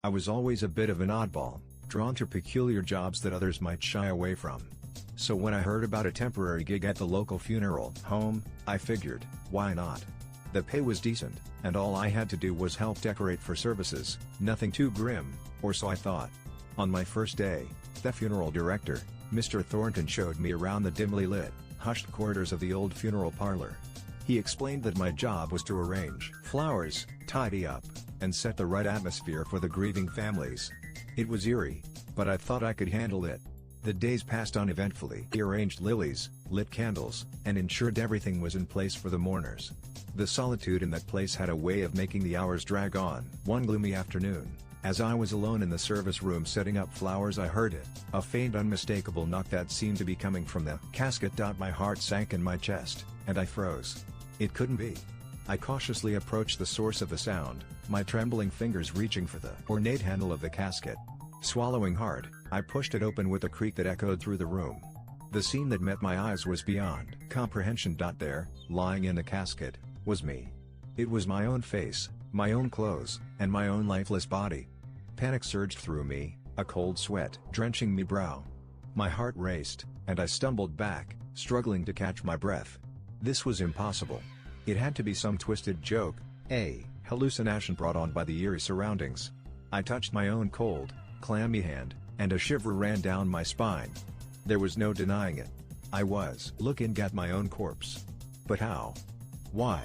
I was always a bit of an oddball, drawn to peculiar jobs that others might shy away from. So when I heard about a temporary gig at the local funeral home, I figured, why not? The pay was decent, and all I had to do was help decorate for services, nothing too grim, or so I thought. On my first day, the funeral director, Mr. Thornton, showed me around the dimly lit, hushed corridors of the old funeral parlor. He explained that my job was to arrange flowers, tidy up, and set the right atmosphere for the grieving families. It was eerie, but I thought I could handle it. The days passed uneventfully. He arranged lilies, lit candles, and ensured everything was in place for the mourners. The solitude in that place had a way of making the hours drag on. One gloomy afternoon, as I was alone in the service room setting up flowers, I heard it, a faint unmistakable knock that seemed to be coming from the casket. My heart sank in my chest, and I froze. It couldn't be. I cautiously approached the source of the sound, my trembling fingers reaching for the ornate handle of the casket. Swallowing hard, I pushed it open with a creak that echoed through the room. The scene that met my eyes was beyond comprehension. There, lying in the casket, was me. It was my own face, my own clothes, and my own lifeless body. Panic surged through me, a cold sweat drenching me brow. My heart raced, and I stumbled back, struggling to catch my breath. This was impossible. It had to be some twisted joke, a hallucination brought on by the eerie surroundings. I touched my own cold, clammy hand, and a shiver ran down my spine. There was no denying it. I was looking at my own corpse. But how? Why?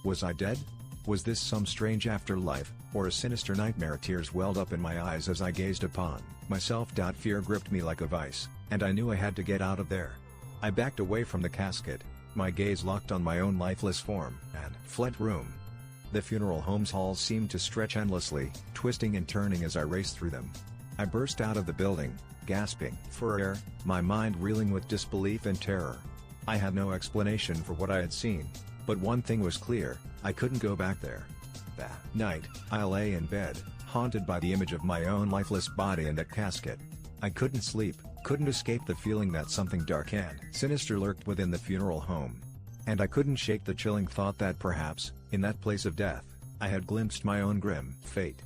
Was I dead? Was this some strange afterlife, or a sinister nightmare? Tears welled up in my eyes as I gazed upon myself. Fear gripped me like a vice, and I knew I had to get out of there. I backed away from the casket, my gaze locked on my own lifeless form, and fled room. The funeral home's halls seemed to stretch endlessly, twisting and turning as I raced through them. I burst out of the building, gasping for air, my mind reeling with disbelief and terror. I had no explanation for what I had seen, but one thing was clear: I couldn't go back there. That night, I lay in bed, haunted by the image of my own lifeless body in that casket. I couldn't sleep, couldn't escape the feeling that something dark and sinister lurked within the funeral home. And I couldn't shake the chilling thought that perhaps, in that place of death, I had glimpsed my own grim fate.